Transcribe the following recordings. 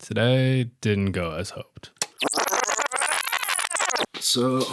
Today didn't go as hoped. So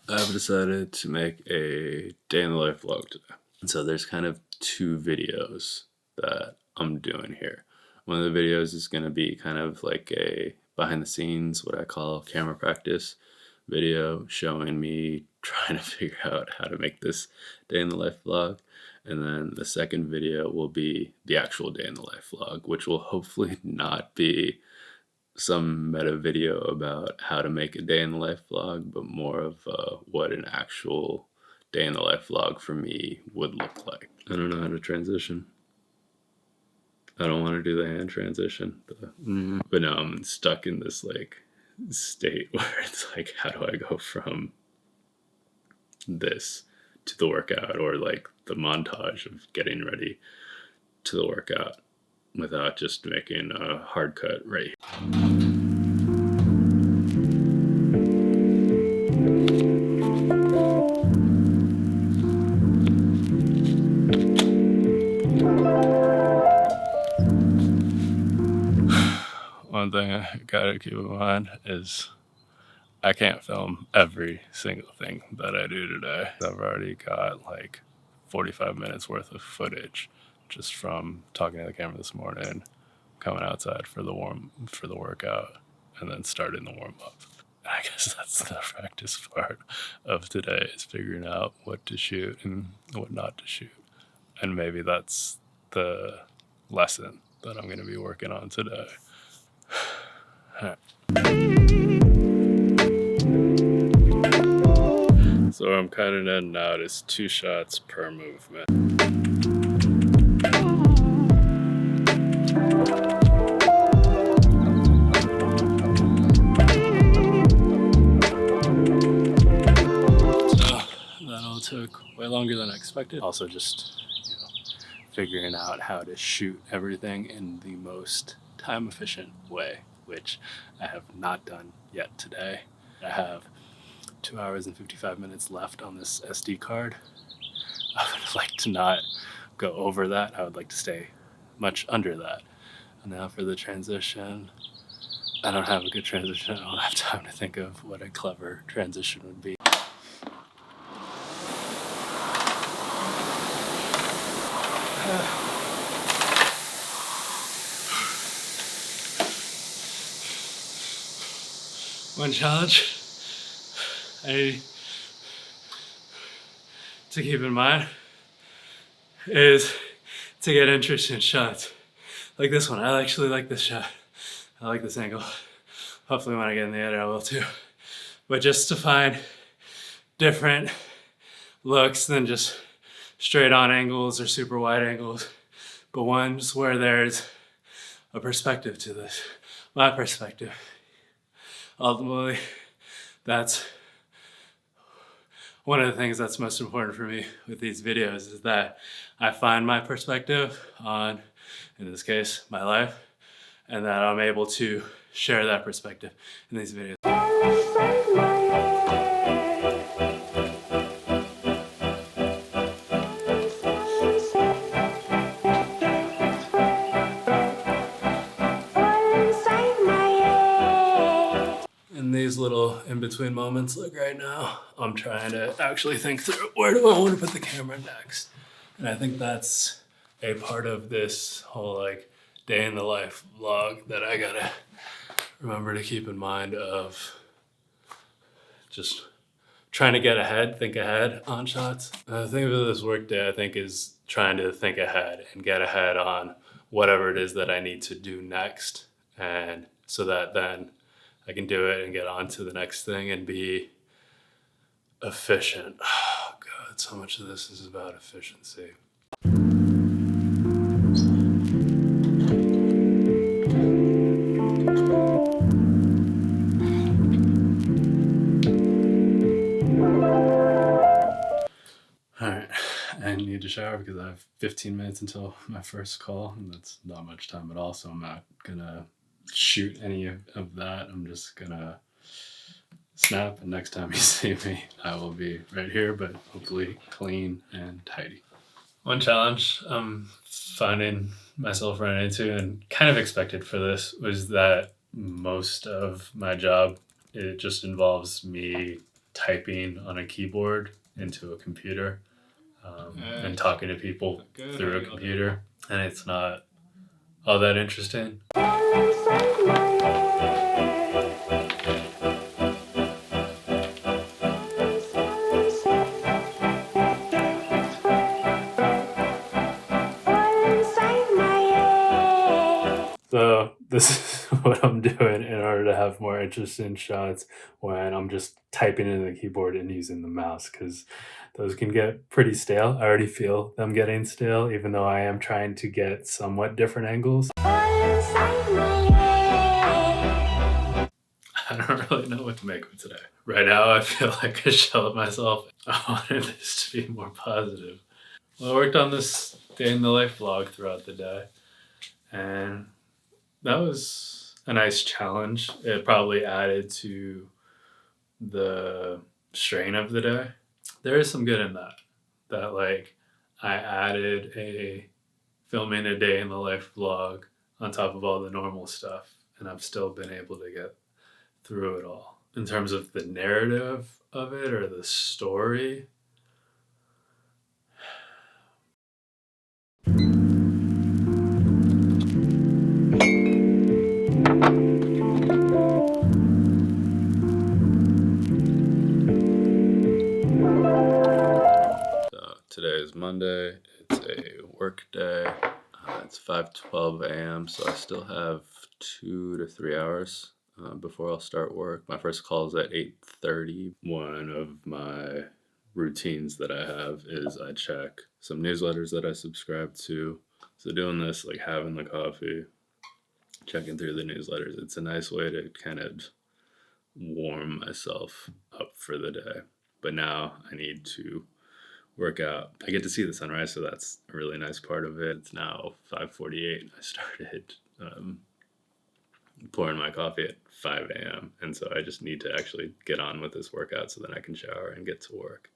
I've decided to make a day in the life vlog today. And so there's kind of two videos that I'm doing here. One of the videos is going to be kind of like a behind the scenes, what I call camera practice video, showing me trying to figure out how to make this day in the life vlog. And then the second video will be the actual day in the life vlog, which will hopefully not be some meta video about how to make a day in the life vlog, but more of what an actual day in the life vlog for me would look like. I don't know how to transition. I don't want to do the hand transition, but now I'm stuck in this like state where it's like, how do I go from this to the workout, or like the montage of getting ready to the workout without just making a hard cut right here. One thing I gotta keep in mind is I can't film every single thing that I do today. I've already got like 45 minutes worth of footage just from talking to the camera this morning, coming outside for the workout, and then starting the warm up. I guess that's the practice part of today, is figuring out what to shoot and what not to shoot. And maybe that's the lesson that I'm going to be working on today. All right. So what I'm kind of netting out is 2 shots per movement. So that all took way longer than I expected. Also just, figuring out how to shoot everything in the most time efficient way, which I have not done yet today. I have 2 hours and 55 minutes left on this SD card. I would like to not go over that. I would like to stay much under that. And now for the transition, I don't have a good transition. I don't have time to think of what a clever transition would be. One challenge I need to keep in mind is to get interesting shots. Like this one. I actually like this shot. I like this angle. Hopefully when I get in the edit I will too. But just to find different looks than just straight on angles or super wide angles, but ones where there's a perspective to this. My perspective. Ultimately, that's one of the things that's most important for me with these videos, is that I find my perspective on, in this case, my life, and that I'm able to share that perspective in these videos. These little in-between moments, like right now, I'm trying to actually think through, where do I want to put the camera next? And I think that's a part of this whole like day in the life vlog that I gotta remember to keep in mind, of just trying to get ahead, think ahead on shots. The thing with this work day, I think, is trying to think ahead and get ahead on whatever it is that I need to do next, and so that then I can do it and get on to the next thing and be efficient. Oh God, so much of this is about efficiency. All right, I need to shower because I have 15 minutes until my first call, and that's not much time at all, so I'm not gonna shoot any of that. I'm just gonna snap, and next time you see me I will be right here, but hopefully clean and tidy. One challenge I'm finding myself running into and kind of expected for this was that most of my job, it just involves me typing on a keyboard into a computer and talking to people through a computer. And it's not all that interesting. So this is what I'm doing in order to have more interesting shots when I'm just typing into the keyboard and using the mouse, because those can get pretty stale. I already feel them getting stale, even though I am trying to get somewhat different angles. I don't really know what to make of today. Right now, I feel like a shell of myself. I wanted this to be more positive. Well, I worked on this day in the life vlog throughout the day, and that was a nice challenge. It probably added to the strain of the day. There is some good in that like I added a filming a day in the life vlog on top of all the normal stuff, and I've still been able to get through it all. In terms of the narrative of it or the story, Today is Monday. It's a work day. It's 5:12 a.m. So I still have 2 to 3 hours before I'll start work. My first call is at 8:30. One of my routines that I have is I check some newsletters that I subscribe to. So doing this, like having the coffee, checking through the newsletters, it's a nice way to kind of warm myself up for the day. But now I need to work out. I get to see the sunrise, so that's a really nice part of it. It's now 5:48. I started pouring my coffee at 5 a.m. And so I just need to actually get on with this workout so then I can shower and get to work.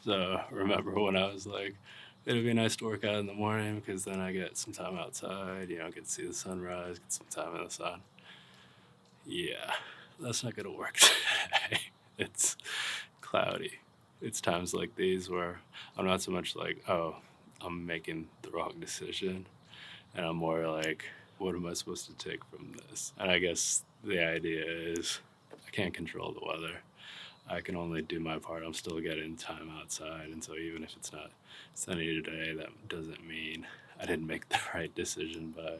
So remember when I was like, it'd be nice to work out in the morning because then I get some time outside, get to see the sunrise, get some time in the sun. Yeah, that's not gonna work today. It's cloudy. It's times like these where I'm not so much like, oh, I'm making the wrong decision, and I'm more like, what am I supposed to take from this? And I guess the idea is I can't control the weather. I can only do my part. I'm still getting time outside, and so even if it's not sunny today, that doesn't mean I didn't make the right decision by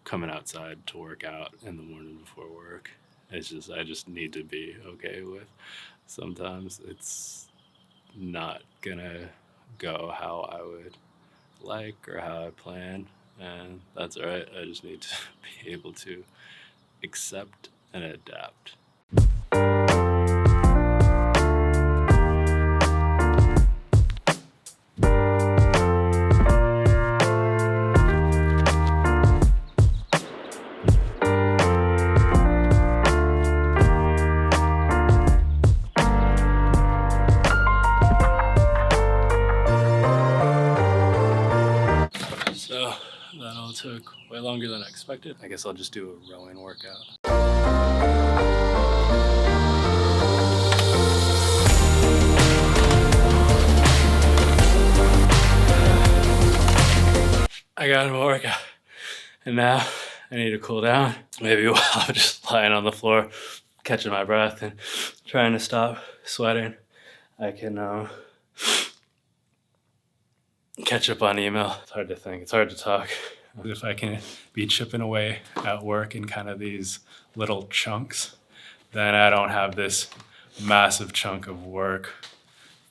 coming outside to work out in the morning before work. It's just, I just need to be okay with sometimes it's not gonna go how I would like or how I plan, and that's all right. I just need to be able to accept and adapt. So that all took way longer than I expected. I guess I'll just do a rowing workout. I got a workout, and now I need to cool down. Maybe while I'm just lying on the floor, catching my breath and trying to stop sweating, I can catch up on email. It's hard to think, it's hard to talk. If I can be chipping away at work in kind of these little chunks, then I don't have this massive chunk of work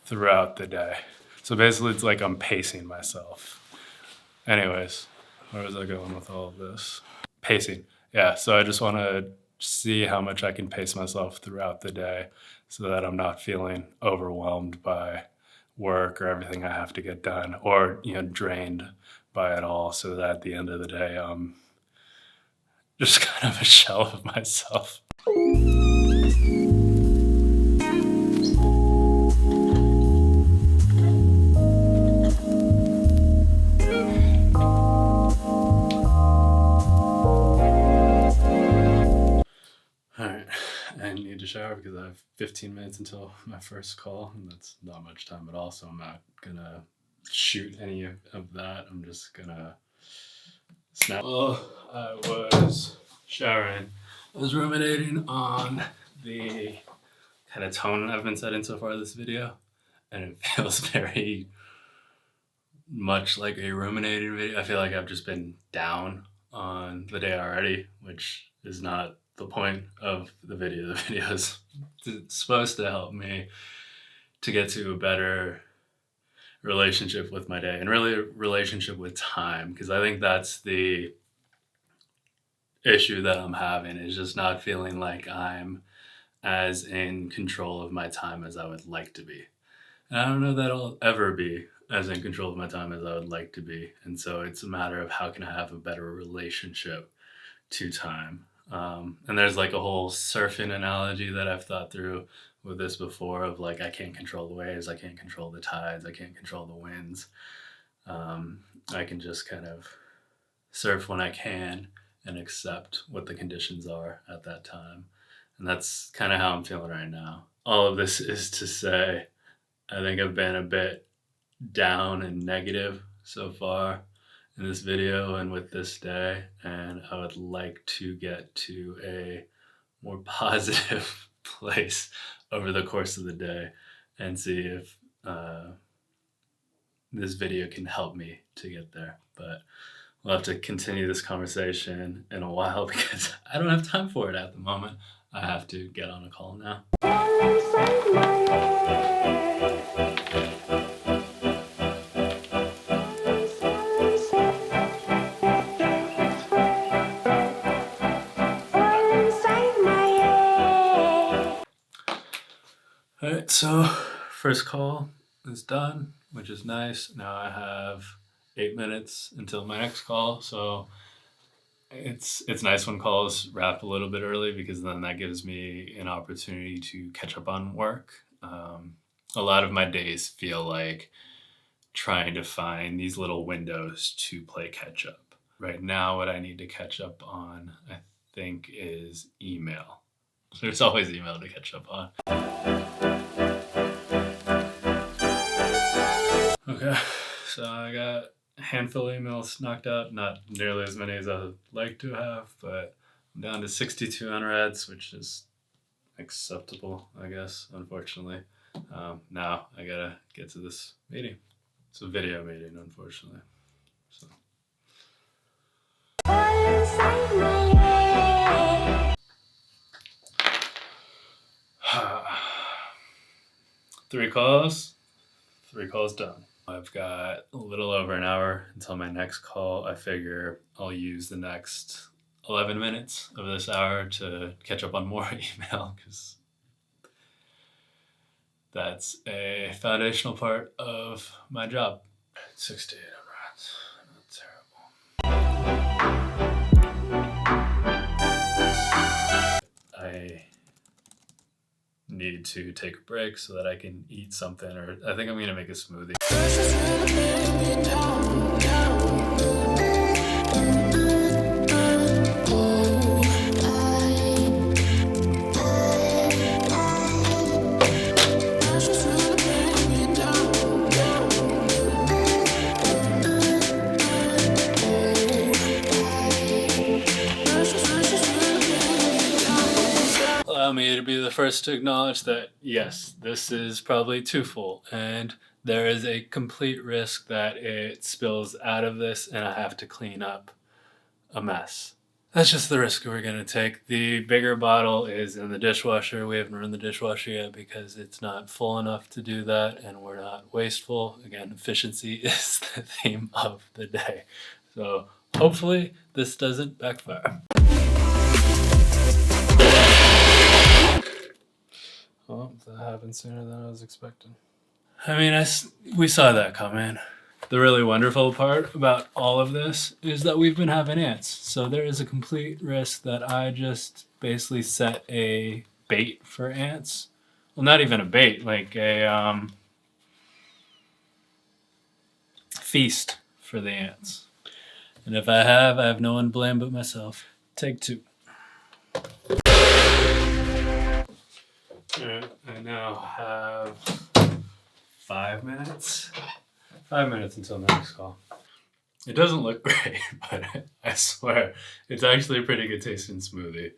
throughout the day. So basically it's like I'm pacing myself. Anyways, where was I going with all of this? Pacing. Yeah, so I just want to see how much I can pace myself throughout the day so that I'm not feeling overwhelmed by work or everything I have to get done, or, you know, drained by it all, so that at the end of the day, I'm just kind of a shell of myself. Alright, I need to shower because I have 15 minutes until my first call, and that's not much time at all, so I'm not gonna shoot any of that. I'm just gonna snap. Well, I was showering. I was ruminating on the kind of tone I've been setting so far this video, and it feels very much like a ruminating video. I feel like I've just been down on the day already, which is not the point of the video. The video is supposed to help me to get to a better relationship with my day, and really a relationship with time, because I think that's the issue that I'm having, is just not feeling like I'm as in control of my time as I would like to be. And I don't know that I'll ever be as in control of my time as I would like to be. And so it's a matter of how can I have a better relationship to time. And there's like a whole surfing analogy that I've thought through with this before, of like, I can't control the waves, I can't control the tides, I can't control the winds. I can just kind of surf when I can and accept what the conditions are at that time. And that's kind of how I'm feeling right now. All of this is to say, I think I've been a bit down and negative so far in this video and with this day, and I would like to get to a more positive place over the course of the day and see if this video can help me to get there. But we'll have to continue this conversation in a while because I don't have time for it at the moment. I have to get on a call now. Alright, so first call is done, which is nice. Now I have 8 minutes until my next call, so it's nice when calls wrap a little bit early, because then that gives me an opportunity to catch up on work. A lot of my days feel like trying to find these little windows to play catch up. Right now, what I need to catch up on, I think, is email. There's always email to catch up on. Okay, so I got a handful of emails knocked out, not nearly as many as I would like to have, but I'm down to 62 unreads, which is acceptable, I guess, unfortunately. Now I gotta get to this meeting. It's a video meeting, unfortunately. So. 3 calls, 3 calls done. I've got a little over an hour until my next call. I figure I'll use the next 11 minutes of this hour to catch up on more email, because that's a foundational part of my job. 68 unreads, not terrible. I need to take a break so that I can eat something, or I think I'm gonna make a smoothie. Allow me to be the first to acknowledge that, yes, this is probably too full, and there is a complete risk that it spills out of this and I have to clean up a mess. That's just the risk we're gonna take. The bigger bottle is in the dishwasher. We haven't run the dishwasher yet because it's not full enough to do that, and we're not wasteful. Again, efficiency is the theme of the day. So hopefully this doesn't backfire. Well, that happened sooner than I was expecting. I mean, we saw that coming. The really wonderful part about all of this is that we've been having ants. So there is a complete risk that I just basically set a bait for ants. Well, not even a bait, like a feast for the ants. And if I have no one to blame but myself. Take two. Alright, I now have 5 minutes. 5 minutes until next call. It doesn't look great, but I swear it's actually a pretty good tasting smoothie.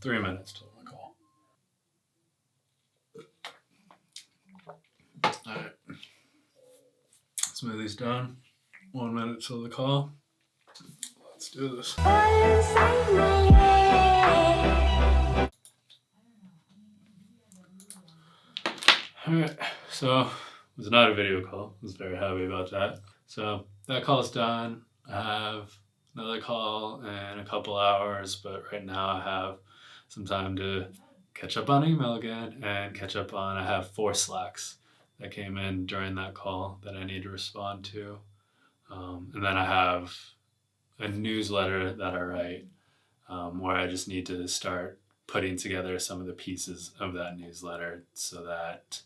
3 minutes till the call. Alright. Smoothie's done. 1 minute till the call. Let's do this. Alright, so it was not a video call. I was very happy about that. So that call's done. I have another call in a couple hours, but right now I have some time to catch up on email again and catch up on, I have 4 Slacks that came in during that call that I need to respond to. And then I have a newsletter that I write where I just need to start putting together some of the pieces of that newsletter so that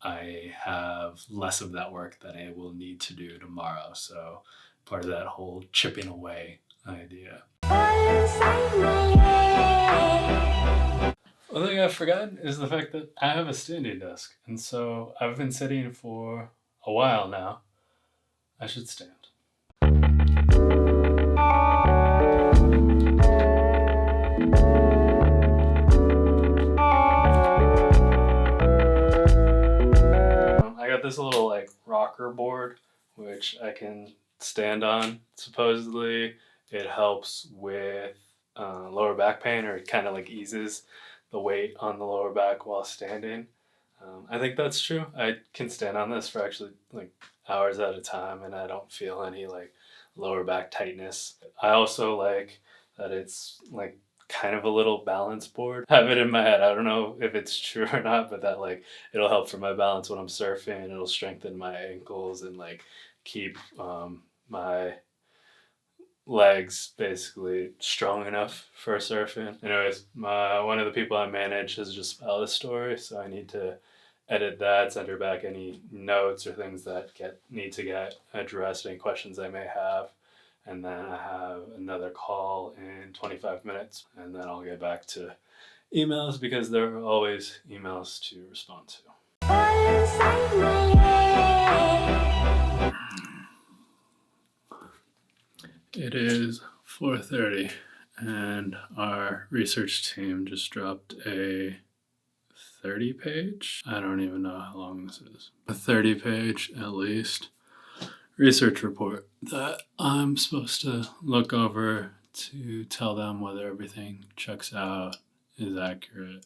I have less of that work that I will need to do tomorrow. So part of that whole chipping away idea. One thing I've forgotten is the fact that I have a standing desk. And so I've been sitting for a while now. I should stand. I got this little like rocker board, which I can stand on. Supposedly it helps with lower back pain, or it kind of like eases the weight on the lower back while standing. I think that's true. I can stand on this for actually like hours at a time and I don't feel any like lower back tightness. I also like that it's like kind of a little balance board. I have it in my head. I don't know if it's true or not, but that like it'll help for my balance when I'm surfing. It'll strengthen my ankles and like keep my legs basically strong enough for surfing. Anyways, one of the people I manage has just filed a story, so I need to edit that, send her back any notes or things that need to get addressed, any questions I may have. And then I have another call in 25 minutes, and then I'll get back to emails because there are always emails to respond to. It is 4:30 and our research team just dropped a 30-page, I don't even know how long this is, a 30-page at least, research report that I'm supposed to look over to tell them whether everything checks out, is accurate.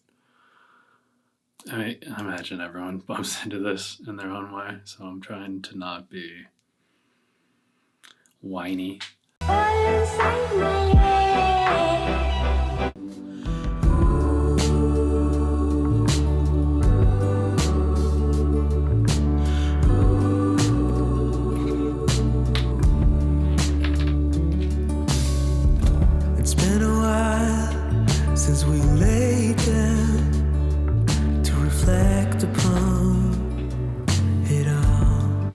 I imagine everyone bumps into this in their own way, so I'm trying to not be whiny. It's been a while since we laid down to reflect upon it all.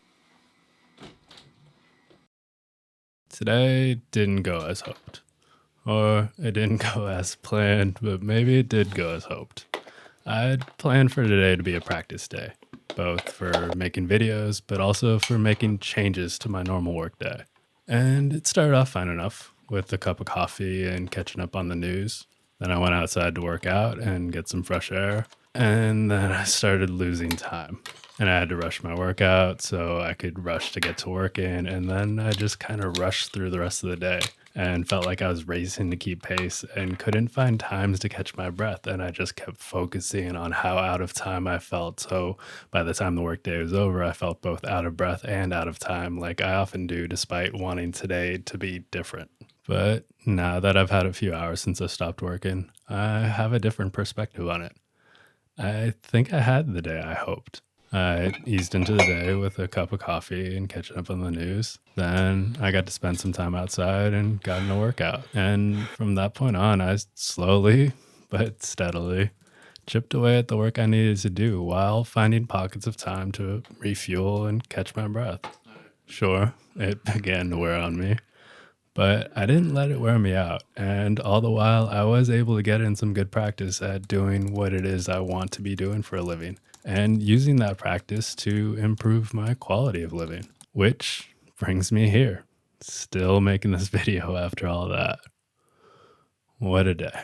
Today didn't go as hoped. Or it didn't go as planned, but maybe it did go as hoped. I'd planned for today to be a practice day, both for making videos, but also for making changes to my normal work day. And it started off fine enough with a cup of coffee and catching up on the news. Then I went outside to work out and get some fresh air. And then I started losing time. And I had to rush my workout so I could rush to get to work in. And then I just kind of rushed through the rest of the day and felt like I was racing to keep pace and couldn't find times to catch my breath. And I just kept focusing on how out of time I felt. So by the time the workday was over, I felt both out of breath and out of time, like I often do, despite wanting today to be different. But now that I've had a few hours since I stopped working, I have a different perspective on it. I think I had the day I hoped. I eased into the day with a cup of coffee and catching up on the news. Then I got to spend some time outside and got in a workout. And from that point on, I slowly but steadily chipped away at the work I needed to do while finding pockets of time to refuel and catch my breath. Sure, it began to wear on me, but I didn't let it wear me out. And all the while, I was able to get in some good practice at doing what it is I want to be doing for a living, and using that practice to improve my quality of living, which brings me here, still making this video after all that. What a day.